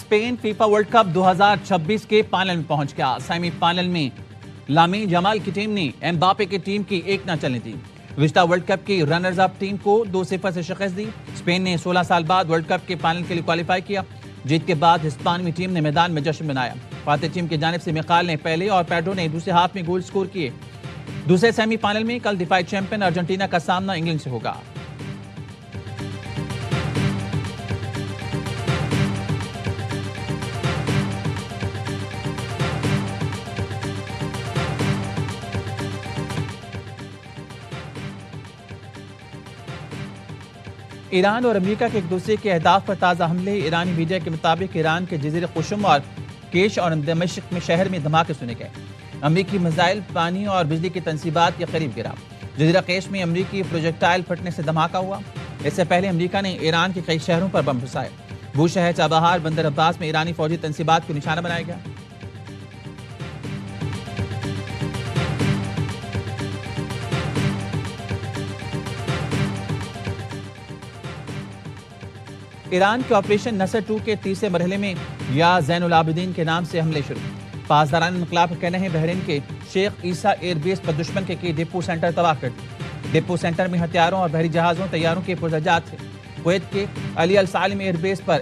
Spain FIFA world cup 2026 کے final میں پہنچ گیا۔ سیمی فائنل میں لامین جمال کی ٹیم نے ایمباپے کی ٹیم کی 1 نہ چلنے دی۔ گزشتہ ورلڈ کپ کی رنرز اپ ٹیم کو 2-0 سے شکست دی۔ اسپین نے 16 سال بعد ورلڈ کپ کے فائنل کے لیے کوالیفائی کیا۔ جیت کے بعد ہسپانوی ٹیم نے میدان میں جشن منایا۔ فاتح ٹیم کی جانب سے میخال نے پہلے اور پیڈرو نے دوسرے ہاف میں گول سکور کیے۔ دوسرے سیمی فائنل میں کل دفاعی چیمپئن ارجنٹینا کا سامنا انگلینڈ سے ہوگا۔ ایران اور امریکہ کے ایک دوسرے کے اہداف پر تازہ حملے۔ ایرانی میڈیا کے مطابق ایران کے جزیرے قشم اور کیش اور دمشق میں شہر میں دھماکے سنے گئے۔ امریکی میزائل پانی اور بجلی کی تنصیبات کے قریب گرا۔ جزیرہ کیش میں امریکی پروجیکٹائل پھٹنے سے دھماکہ ہوا۔ اس سے پہلے امریکہ نے ایران کے کئی شہروں پر بم برسائے۔ بو شہر چابہار بندر عباس میں ایرانی فوجی تنصیبات کو نشانہ بنایا گیا۔ ایران کے آپریشن نصر 2 کے تیسرے مرحلے میں یا زین العابدین کے نام سے حملے شروع۔ پاسداران انقلاب کا کہنا ہے بحرین کے شیخ عیسیٰ ایئر بیس پر دشمن کے کئی ڈپو سینٹر تباہ کر دی۔ ڈپو سینٹر میں ہتھیاروں اور بحری جہازوں طیاروں کے پرزجات تھے۔ کویت کے علی السالم ایئر بیس پر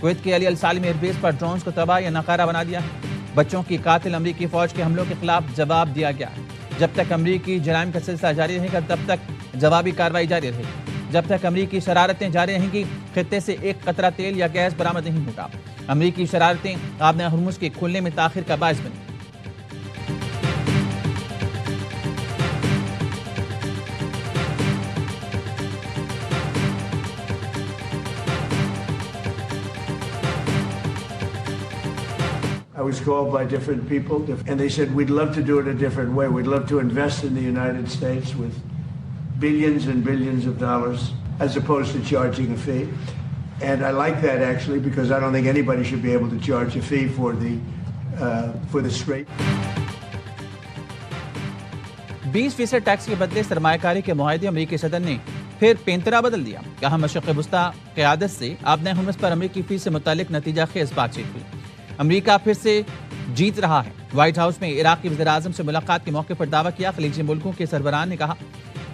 کویت کے علی السالم ایئر بیس پر ڈرونز کو تباہ یا ناکارہ بنا دیا ہے۔ بچوں کی قاتل امریکی فوج کے حملوں کے خلاف جواب دیا گیا ہے۔ جب تک امریکی جرائم کا سلسلہ جاری رہے گا تب تک جوابی کارروائی جاری رہے گی۔ جب تک امریکی شرارتیں جاری رہیں گی خطے سے ایک قطرہ تیل یا گیس برآمد نہیں ہوگا۔ امریکی شرارتیں آبِ ہرمز کے کھلنے میں تاخیر کا باعث بنیں۔ I was called by different people, and they said, we'd love to do it a different way. We'd love to invest in the United States with billions and billions of dollars as opposed to charging a fee. And I like that actually because I don't think anybody should be able to charge a fee for the straight. 20% tax کے بدلے سرمایہ کاری کے معاہدے امریکی صدر نے پھر پینترا بدل دیا۔ کہا مشرق وسطی قیادت سے آبِ ہرمز پر امریکی فیس سے متعلق نتیجہ خیز بات چیت ہوئی۔ امریکہ پھر سے جیت رہا ہے۔ وائٹ ہاؤس میں عراقی وزیر اعظم سے ملاقات کے موقع پر دعویٰ کیا۔ خلیجی ملکوں کے سربراہان نے کہا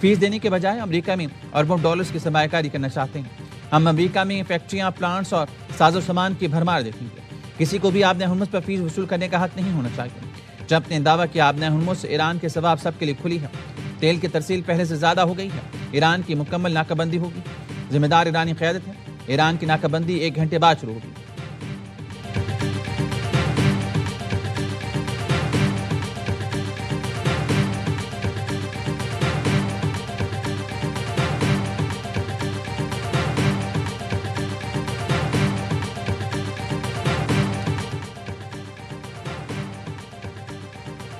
فیس دینے کے بجائے امریکہ میں اربوں ڈالرز کی سرمایہ کاری کرنا چاہتے ہیں۔ ہم امریکہ میں فیکٹریاں، پلانٹس اور ساز و سامان کی بھرمار دیکھیں گے۔ کسی کو بھی آبِ ہرمز پر فیس وصول کرنے کا حق نہیں ہونا چاہیے۔ ٹرمپ نے دعویٰ کیا آبِ ہرمز ایران کے سوا اب سب کے لیے کھلی ہے۔ تیل کی ترسیل پہلے سے زیادہ ہو گئی ہے۔ ایران کی مکمل ناکہ بندی ہوگی۔ ذمہ دار ایرانی قیادت ہے۔ ایران کی ناکہ بندی 1 گھنٹے بعد شروع ہوگی۔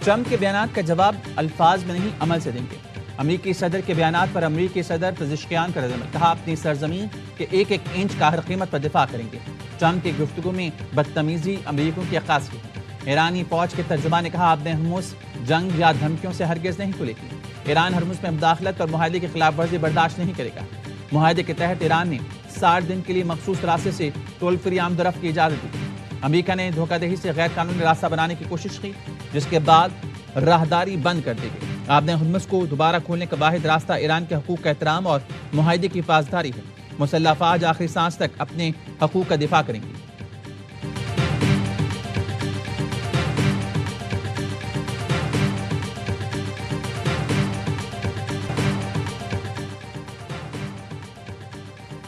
ٹرمپ کے بیانات کا جواب الفاظ میں نہیں عمل سے دیں گے۔ امریکی صدر کے بیانات پر امریکی صدر پزشکیان کا رد، کہا اپنی سرزمین کے 1-1 انچ کا ہر قیمت پر دفاع کریں گے۔ ٹرمپ کی گفتگو میں بدتمیزی امریکیوں کی عکاسی ہے۔ ایرانی فوج کے ترجمان نے کہا آبِ ہرمز جنگ یا دھمکیوں سے ہرگز نہیں کھلے گی۔ ایران ہرمز میں مداخلت اور معاہدے کی خلاف ورزی برداشت نہیں کرے گا۔ معاہدے کے تحت ایران نے 60 دن کے لیے مخصوص راستے سے ٹول فری آمد و رفت کی اجازت دی۔ امریکہ نے دھوکہ دہی سے غیر قانونی راستہ بنانے کی کوشش کی جس کے بعد راہداری بند کر دی گئی۔ آبِ ہرمز کو دوبارہ کھولنے کا واحد راستہ ایران کے حقوق کا احترام اور معاہدے کی پاسداری ہے۔ مسلح افواج آخری سانس تک اپنے حقوق کا دفاع کریں گی۔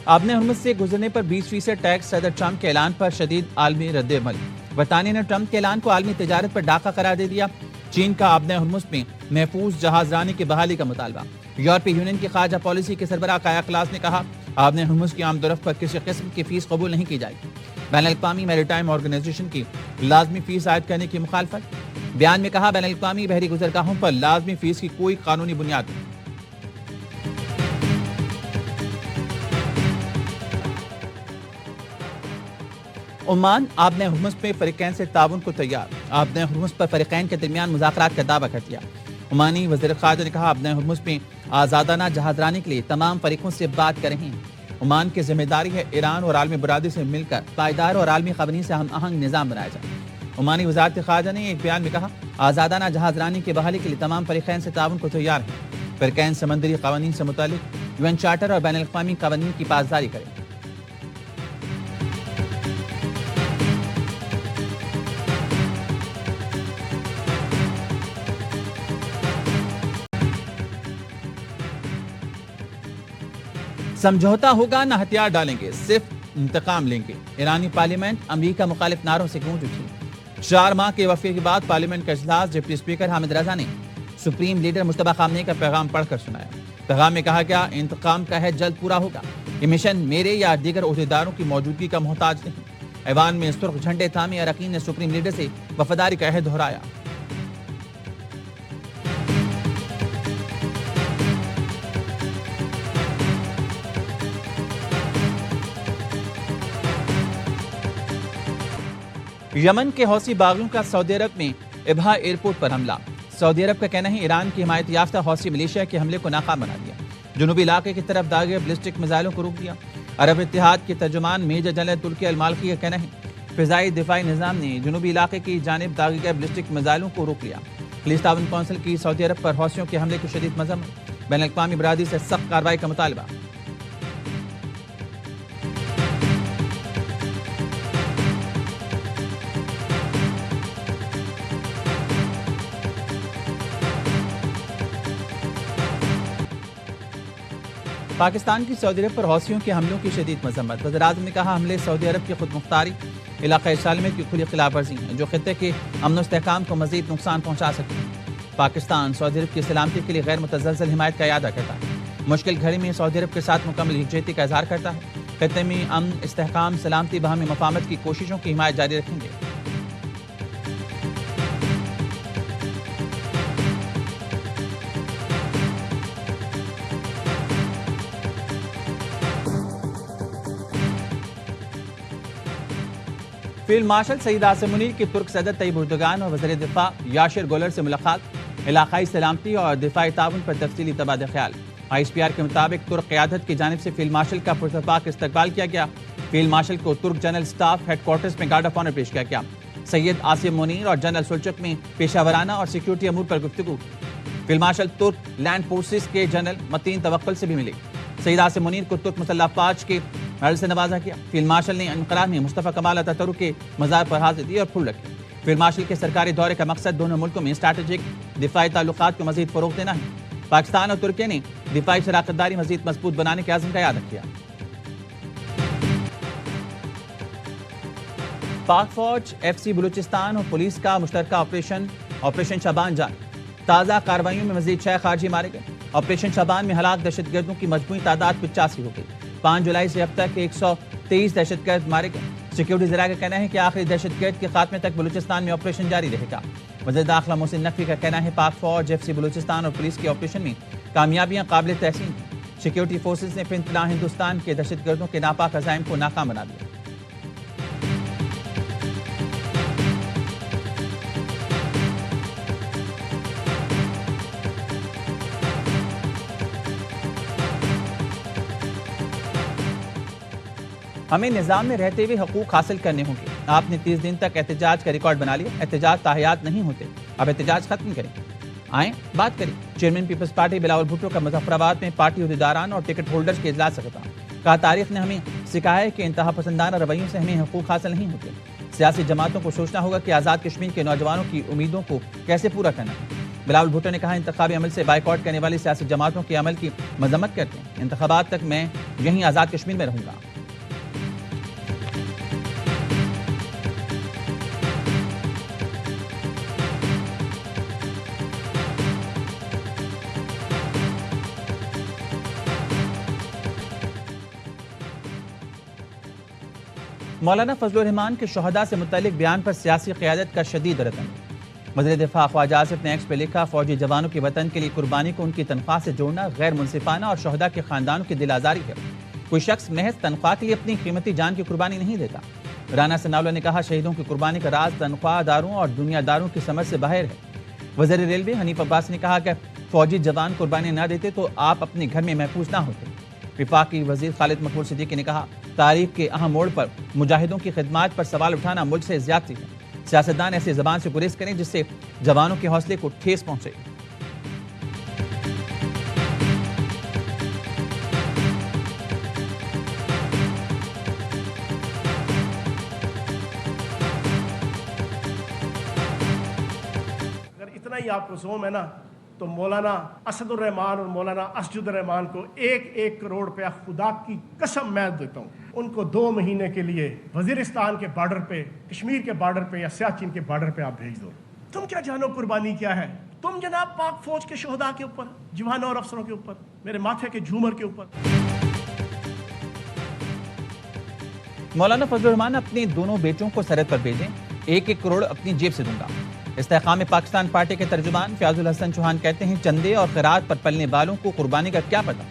آبِ ہرمز سے گزرنے پر 20% ٹیکس۔ صدر ٹرمپ کے اعلان پر شدید عالمی رد عمل۔ برطانیہ نے ٹرمپ کے اعلان کو عالمی تجارت پر ڈاکہ قرار دے دیا۔ چین کا آبِ ہرمز میں محفوظ جہاز رانی کی بحالی کا مطالبہ۔ یورپی یونین کی خارجہ پالیسی کے سربراہ کایا کلاس نے کہا آبِ ہرمز کی آمد و رفت پر کسی قسم کی فیس قبول نہیں کی جائے گی۔ بین الاقوامی میریٹائم آرگنائزیشن کی لازمی فیس عائد کرنے کی مخالفت۔ بیان میں کہا بین الاقوامی بحری گزرگاہوں پر لازمی فیس کی کوئی قانونی بنیاد نہیں۔ عمان آبِ ہرمز پہ فریقین سے تعاون کو تیار۔ آبِ ہرمز پر فریقین کے درمیان مذاکرات کا دعویٰ کر دیا۔ عمانی وزیر خارجہ نے کہا آبِ ہرمز میں آزادانہ جہاز رانی کے لیے تمام فریقوں سے بات کر رہے ہیں۔ عمان کی ذمہ داری ہے ایران اور عالمی برادری سے مل کر پائیدار اور عالمی قوانین سے ہم آہنگ نظام بنایا جائے۔ عمانی وزارت خارجہ نے ایک بیان میں کہا آزادانہ جہاز رانی کی بحالی کے لیے تمام فریقین سے تعاون کو تیار ہیں۔ فریقین سمندری قوانین سے متعلق UN چارٹر اور بین الاقوامی قوانین کی پاسداری کریں۔ سمجھوتا ہوگا نہ ہتھیار ڈالیں گے، صرف انتقام لیں گے۔ ایرانی پارلیمنٹ امریکہ مخالف نعروں سے گونج اٹھی۔ 4 ماہ کے وقفے کے بعد پارلیمنٹ کا اجلاس ڈپٹی اسپیکر حامد رضا نے سپریم لیڈر مجتبیٰ خامنہ ای کا پیغام پڑھ کر سنایا۔ پیغام میں کہا گیا انتقام کا ہے جلد پورا ہوگا۔ یہ مشن میرے یا دیگر عہدیداروں کی موجودگی کا محتاج نہیں۔ ایوان میں سرخ جھنڈے تھامے اراکین نے سپریم لیڈر سے وفاداری کا عہد دہرایا۔ یمن کے حوثی باغیوں کا سعودی عرب میں ابہا ایئرپورٹ پر حملہ۔ سعودی عرب کا کہنا ہے ایران کی حمایت یافتہ حوثی ملیشیا کے حملے کو ناکام بنا دیا، جنوبی علاقے کی طرف داغے بلسٹک میزائلوں کو روک دیا۔ عرب اتحاد کے ترجمان میجر جنرل ترکی المالکی کا کہنا ہے فضائی دفاعی نظام نے جنوبی علاقے کی جانب داغے گئے بلسٹک میزائلوں کو روک لیا۔ خلیج تعاون کونسل کی سعودی عرب پر حوثیوں کے حملے کی شدید مذمت، بین الاقوامی برادری سے سخت کارروائی کا مطالبہ۔ پاکستان کی سعودی عرب پر حوثیوں کے حملوں کی شدید مذمت۔ وزیر اعظم نے کہا حملے سعودی عرب کی خود مختاری، علاقۂ سالمیت کی کھلی خلاف ورزی ہیں جو خطے کے امن و استحکام کو مزید نقصان پہنچا سکتی ہیں۔ پاکستان سعودی عرب کی سلامتی کے لیے غیر متزلزل حمایت کا اعادہ کرتا ہے۔ مشکل گھڑی میں سعودی عرب کے ساتھ مکمل یکجہتی کا اظہار کرتا ہے۔ خطے میں امن، استحکام، سلامتی، باہمی مفاہمت کی کوششوں کی حمایت جاری رکھیں گے۔ فیلڈ مارشل سعید عاصم منیر کی ترک صدر طیب اردوغان اور وزیر دفاع یاشر گولر سے ملاقات، علاقائی سلامتی اور دفاعی تعاون پر تفصیلی تبادلہ خیال۔ ISPR کے مطابق ترک قیادت کی جانب سے فیلڈ مارشل کا پرتپاک استقبال کیا گیا۔ فیلڈ مارشل کو ترک جنرل اسٹاف ہیڈ کوارٹرز میں گارڈ آف آنر پیش کیا گیا۔ سید عاصم منیر اور جنرل سلچک میں پیشہ ورانہ اور سیکیورٹی امور پر گفتگو۔ فیلڈ مارشل ترک لینڈ فورسز کے جنرل متین توکل سے بھی ملے۔ سید عاصم منیر کو ترک مسلح افواج کے میڈل سے نوازا گیا۔ فیلڈ مارشل نے انقرہ میں مصطفیٰ کمال اتاتürk کے مزار پر حاضری دی اور پھول رکھے۔ فیلڈ مارشل کے سرکاری دورے کا مقصد دونوں ملکوں میں اسٹریٹجک دفاعی تعلقات کو مزید فروغ دینا ہے۔ پاکستان اور ترکی نے دفاعی شراکت داری مزید مضبوط بنانے کے عزم کا اعادہ کیا۔ پاک فوج، FC بلوچستان اور پولیس کا مشترکہ آپریشن شابان جاری۔ تازہ کارروائیوں میں مزید 6 خارجی مارے گئے۔ آپریشن شابان میں ہلاک دہشت گردوں کی مجموعی تعداد 85 ہو گئی۔ 5 جولائی سے اب تک 123 دہشت گرد مارے گئے۔ سیکیورٹی ذرائع کا کہنا ہے کہ آخری دہشت گرد کے خاتمے تک بلوچستان میں آپریشن جاری رہے گا۔ وزیر داخلہ محسن نقوی کا کہنا ہے پاک فوج، FC بلوچستان اور پولیس کے آپریشن میں کامیابیاں قابل تحسین ہیں۔ سیکیورٹی فورسز نے فن پناہ ہندوستان کے دہشت گردوں کے ناپاک عزائم کو ناکام بنا دیا۔ ہمیں نظام میں رہتے ہوئے حقوق حاصل کرنے ہوں گے۔ آپ نے 30 دن تک احتجاج کا ریکارڈ بنا لیا۔ احتجاج تاحیات نہیں ہوتے، اب احتجاج ختم کریں، آئیں بات کریں۔ چیئرمین پیپلز پارٹی بلاول بھٹو کا مظفر آباد میں پارٹی عہدیداران اور ٹکٹ ہولڈرز کے اجلاس سے خطاب۔ کہا تاریخ نے ہمیں سکھایا ہے کہ انتہا پسندانہ رویوں سے ہمیں حقوق حاصل نہیں ہوتے۔ سیاسی جماعتوں کو سوچنا ہوگا کہ آزاد کشمیر کے نوجوانوں کی امیدوں کو کیسے پورا کرنا ہے۔ بلاول بھٹو نے کہا انتخابی عمل سے بائیکاٹ کرنے والی سیاسی جماعتوں کے عمل کی مذمت کرتے ہیں۔ انتخابات تک میں یہیں آزاد کشمیر میں رہوں گا۔ مولانا فضل الرحمان کے شہداء سے متعلق بیان پر سیاسی قیادت کا شدید ردعمل۔ وزیر دفاع خواجہ آصف نے ایکس پہ لکھا فوجی جوانوں کے وطن کے لیے قربانی کو ان کی تنخواہ سے جوڑنا غیر منصفانہ اور شہداء کے خاندانوں کی دل آزاری ہے۔ کوئی شخص محض تنخواہ کے لیے اپنی قیمتی جان کی قربانی نہیں دیتا۔ رانا ثناءاللہ نے کہا شہیدوں کی قربانی کا راز تنخواہ داروں اور دنیا داروں کی سمجھ سے باہر ہے۔ وزیر ریلوے حنیف عباس نے کہا کہ فوجی جوان قربانی نہ دیتے تو آپ اپنے گھر میں محفوظ نہ ہوتے۔ وفاقی وزیر خالد مقبول صدیقی نے کہا تاریخ کے اہم موڑ پر مجاہدوں کی خدمات پر سوال اٹھانا ملک سے زیادتی ہے. سیاستدان ایسی زبان سے گریز کریں جس سے جوانوں کے حوصلے کو ٹھیس پہنچے. اگر اتنا ہی آپ کو زوم ہے نا تو مولانا اسد الرحمان اور مولانا اسجد الرحمان کو 1 کروڑ روپیہ خدا کی قسم میں دیتا ہوں. ان کو 2 مہینے کے لیے وزیرستان کے بارڈر پہ، کشمیر کے بارڈر پہ یا سیاچن کے بارڈر پہ آپ بھیج دو. تم کیا جانو قربانی کیا ہے؟ تم جناب پاک فوج کے شہداء کے اوپر، جوانوں اور افسروں کے اوپر، میرے ماتھے کے جھومر کے اوپر. مولانا فضل الرحمان اپنے دونوں بیٹوں کو سرحد پر بھیجیں، 1 کروڑ اپنی جیب سے دوں گا. استحکام پاکستان پارٹی کے ترجمان فیاض الحسن چوہان کہتے ہیں چندے اور خیرات پر پلنے والوں کو قربانی کا کیا پتہ،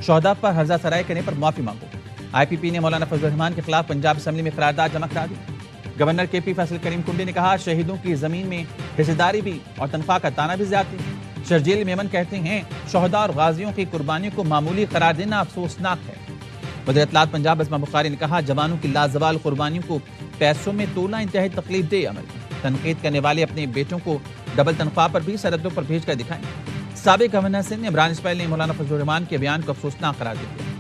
شہداء پر ہرزہ سرائی کرنے پر معافی مانگو. آئی پی پی نے مولانا فضل الرحمان کے خلاف پنجاب اسمبلی میں قرارداد جمع کرا دی. گورنر کے پی فیصل کریم کنڈی نے کہا شہیدوں کی زمین میں حصہ داری بھی اور تنخواہ کا تانا بھی زیادتی. شرجیل میمن کہتے ہیں شہداء اور غازیوں کی قربانی کو معمولی قرار دینا افسوسناک ہے. وزیر اطلاعات پنجاب اسما بخاری نے کہا جوانوں کی لازوال قربانیوں کو پیسوں میں تولنا انتہائی تکلیف دہ عمل ہے. تنقید کرنے والے اپنے بیٹوں کو ڈبل تنخواہ پر بھی سرحدوں پر بھیج کر دکھائیں. سابق گورنر سندھ عمران اسماعیل نے مولانا فضل الرحمان کے بیان کو افسوسناک قرار دیا.